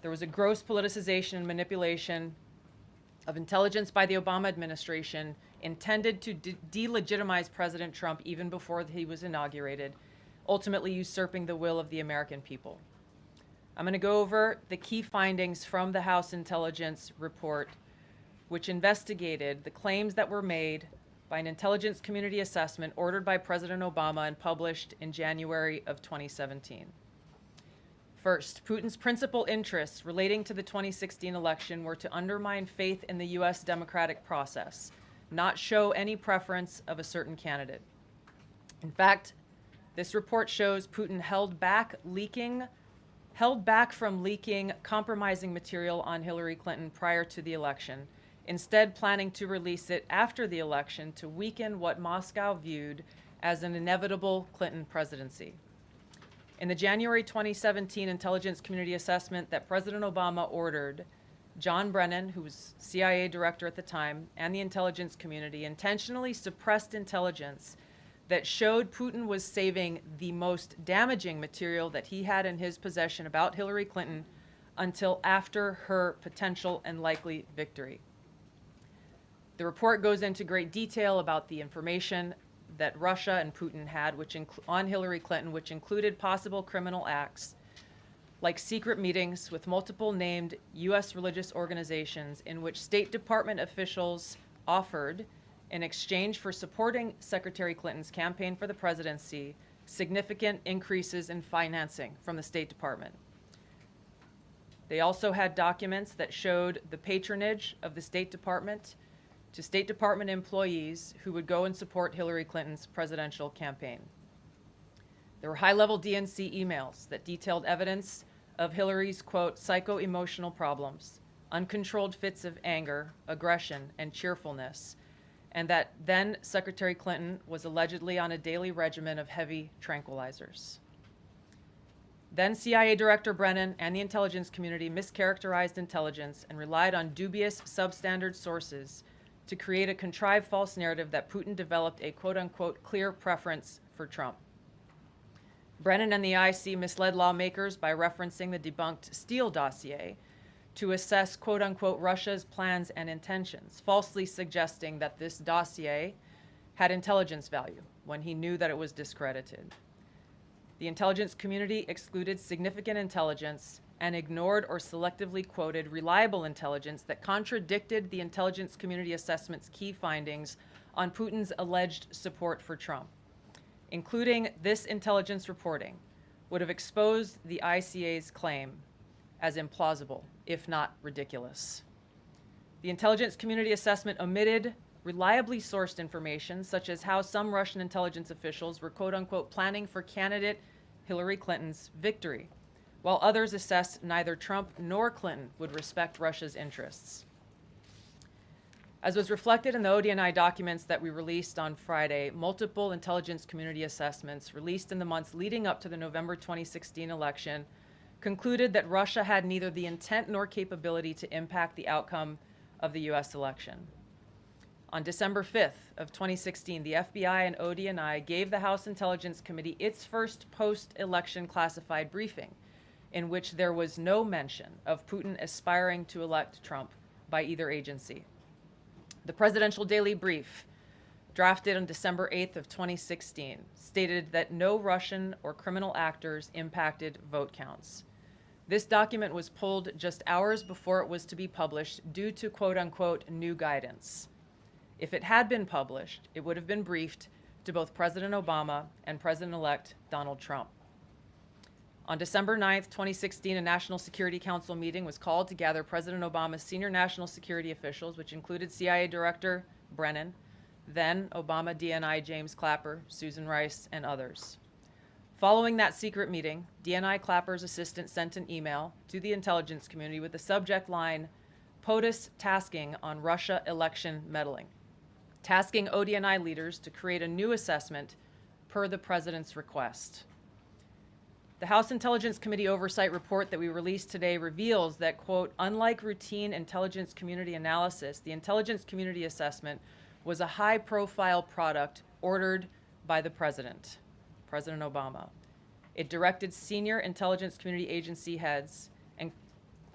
There was a gross politicization and manipulation of intelligence by the Obama administration intended to delegitimize President Trump even before he was inaugurated, ultimately usurping the will of the American people. I'm going to go over the key findings from the House Intelligence Report, which investigated the claims that were made by an intelligence community assessment ordered by President Obama and published in January of 2017. First, Putin's principal interests relating to the 2016 election were to undermine faith in the U.S. democratic process, not show any preference of a certain candidate. In fact, this report shows Putin held back from leaking compromising material on Hillary Clinton prior to the election, instead planning to release it after the election to weaken what Moscow viewed as an inevitable Clinton presidency. In the January 2017 intelligence community assessment that President Obama ordered, John Brennan, who was CIA director at the time, and the intelligence community intentionally suppressed intelligence that showed Putin was saving the most damaging material that he had in his possession about Hillary Clinton until after her potential and likely victory. The report goes into great detail about the information that Russia and Putin had on Hillary Clinton, which included possible criminal acts like secret meetings with multiple named U.S. religious organizations in which State Department officials offered, in exchange for supporting Secretary Clinton's campaign for the presidency, significant increases in financing from the State Department. They also had documents that showed the patronage of the State Department to State Department employees who would go and support Hillary Clinton's presidential campaign. There were high-level DNC emails that detailed evidence of Hillary's, quote, psycho-emotional problems, uncontrolled fits of anger, aggression, and cheerfulness, and that then Secretary Clinton was allegedly on a daily regimen of heavy tranquilizers. Then CIA Director Brennan and the intelligence community mischaracterized intelligence and relied on dubious substandard sources to create a contrived false narrative that Putin developed a quote-unquote clear preference for Trump. Brennan and the IC misled lawmakers by referencing the debunked Steele dossier to assess quote-unquote Russia's plans and intentions, falsely suggesting that this dossier had intelligence value when he knew that it was discredited. The intelligence community excluded significant intelligence and ignored or selectively quoted reliable intelligence that contradicted the intelligence community assessment's key findings on Putin's alleged support for Trump. Including this intelligence reporting would have exposed the ICA's claim as implausible, if not ridiculous. The intelligence community assessment omitted reliably sourced information, such as how some Russian intelligence officials were quote-unquote planning for candidate Hillary Clinton's victory, while others assessed neither Trump nor Clinton would respect Russia's interests. As was reflected in the ODNI documents that we released on Friday, multiple intelligence community assessments released in the months leading up to the November 2016 election concluded that Russia had neither the intent nor capability to impact the outcome of the U.S. election. On December 5th of 2016, the FBI and ODNI gave the House Intelligence Committee its first post-election classified briefing, in which there was no mention of Putin aspiring to elect Trump by either agency. The Presidential Daily Brief, drafted on December 8th of 2016, stated that no Russian or criminal actors impacted vote counts. This document was pulled just hours before it was to be published due to quote-unquote new guidance. If it had been published, it would have been briefed to both President Obama and President-elect Donald Trump. On December 9th, 2016, a National Security Council meeting was called to gather President Obama's senior national security officials, which included CIA Director Brennan, then Obama DNI James Clapper, Susan Rice, and others. Following that secret meeting, DNI Clapper's assistant sent an email to the intelligence community with the subject line, POTUS tasking on Russia election meddling, tasking ODNI leaders to create a new assessment per the president's request. The House Intelligence Committee Oversight Report that we released today reveals that, quote, unlike routine intelligence community analysis, the intelligence community assessment was a high-profile product ordered by the president, President Obama. It directed senior intelligence community agency heads and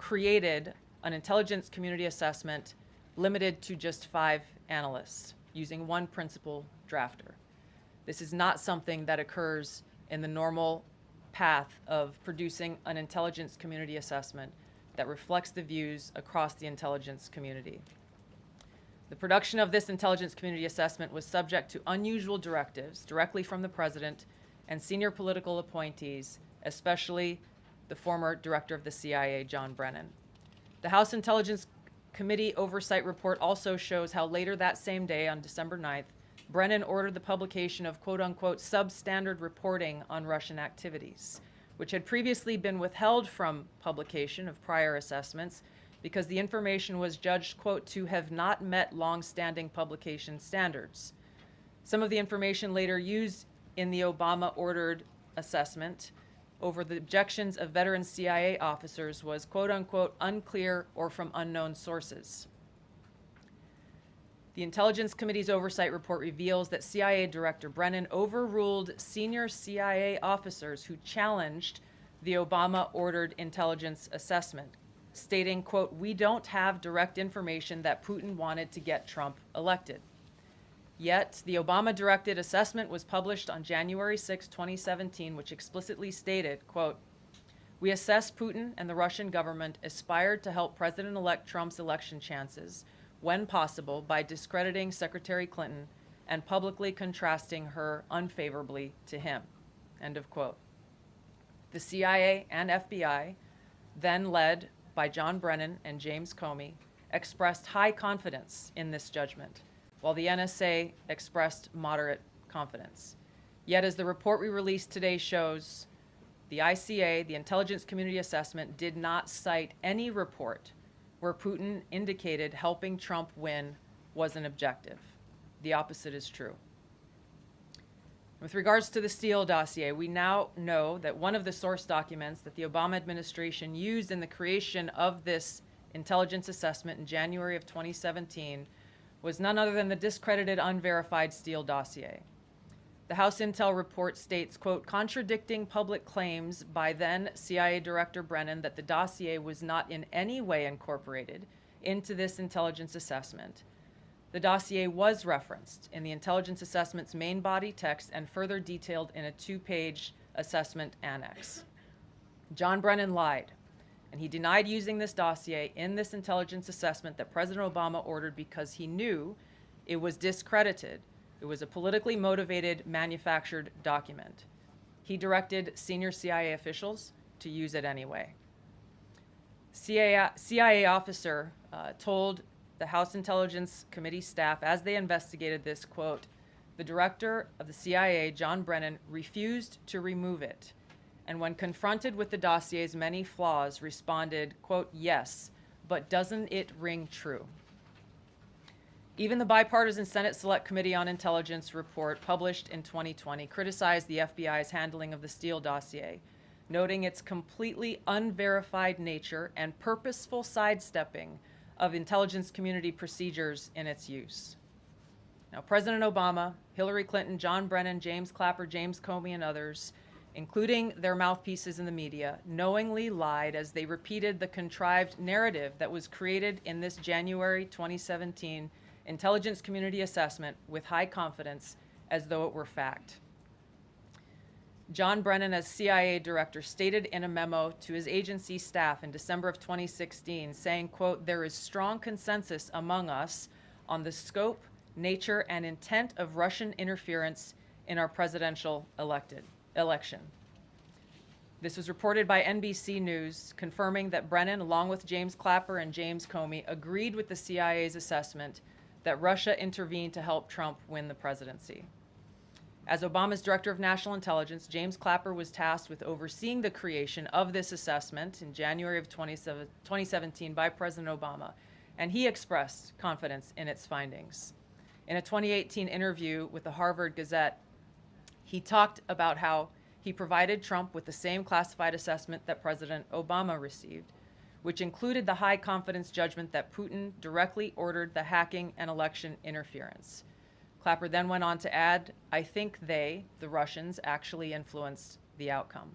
created an intelligence community assessment limited to just 5 analysts using one principal drafter. This is not something that occurs in the normal path of producing an intelligence community assessment that reflects the views across the intelligence community. The production of this intelligence community assessment was subject to unusual directives directly from the president and senior political appointees, especially the former director of the CIA, John Brennan. The House Intelligence Committee Oversight Report also shows how later that same day, on December 9th, Brennan ordered the publication of quote-unquote substandard reporting on Russian activities, which had previously been withheld from publication of prior assessments because the information was judged, quote, to have not met long-standing publication standards. Some of the information later used in the Obama-ordered assessment over the objections of veteran CIA officers was, quote-unquote, unclear or from unknown sources. The Intelligence Committee's oversight report reveals that CIA Director Brennan overruled senior CIA officers who challenged the Obama-ordered intelligence assessment, stating, quote, we don't have direct information that Putin wanted to get Trump elected. Yet, the Obama-directed assessment was published on January 6, 2017, which explicitly stated, quote, we assess Putin and the Russian government aspired to help President-elect Trump's election chances when possible by discrediting Secretary Clinton and publicly contrasting her unfavorably to him, end of quote. The CIA and FBI, then led by John Brennan and James Comey, expressed high confidence in this judgment, while the NSA expressed moderate confidence. Yet, as the report we released today shows, the ICA, the Intelligence Community Assessment, did not cite any report where Putin indicated helping Trump win was an objective. The opposite is true. With regards to the Steele dossier, we now know that one of the source documents that the Obama administration used in the creation of this intelligence assessment in January of 2017 was none other than the discredited, unverified Steele dossier. The House Intel report states, quote, contradicting public claims by then CIA Director Brennan that the dossier was not in any way incorporated into this intelligence assessment. The dossier was referenced in the intelligence assessment's main body text and further detailed in a 2-page assessment annex. John Brennan lied, and he denied using this dossier in this intelligence assessment that President Obama ordered because he knew it was discredited. It was a politically motivated, manufactured document. He directed senior CIA officials to use it anyway. CIA officer told the House Intelligence Committee staff as they investigated this, quote, the director of the CIA, John Brennan, refused to remove it, and when confronted with the dossier's many flaws, responded, quote, yes, but doesn't it ring true? Even the bipartisan Senate Select Committee on Intelligence report published in 2020 criticized the FBI's handling of the Steele dossier, noting its completely unverified nature and purposeful sidestepping of intelligence community procedures in its use. Now, President Obama, Hillary Clinton, John Brennan, James Clapper, James Comey, and others, including their mouthpieces in the media, knowingly lied as they repeated the contrived narrative that was created in this January 2017 intelligence community assessment with high confidence as though it were fact. John Brennan, as CIA director, stated in a memo to his agency staff in December of 2016, saying, quote, there is strong consensus among us on the scope, nature, and intent of Russian interference in our presidential election. This was reported by NBC News, confirming that Brennan, along with James Clapper and James Comey, agreed with the CIA's assessment that Russia intervened to help Trump win the presidency. As Obama's Director of National Intelligence, James Clapper was tasked with overseeing the creation of this assessment in January of 2017 by President Obama, and he expressed confidence in its findings. In a 2018 interview with the Harvard Gazette, he talked about how he provided Trump with the same classified assessment that President Obama received, which included the high confidence judgment that Putin directly ordered the hacking and election interference. Clapper then went on to add, I think they, the Russians, actually influenced the outcome.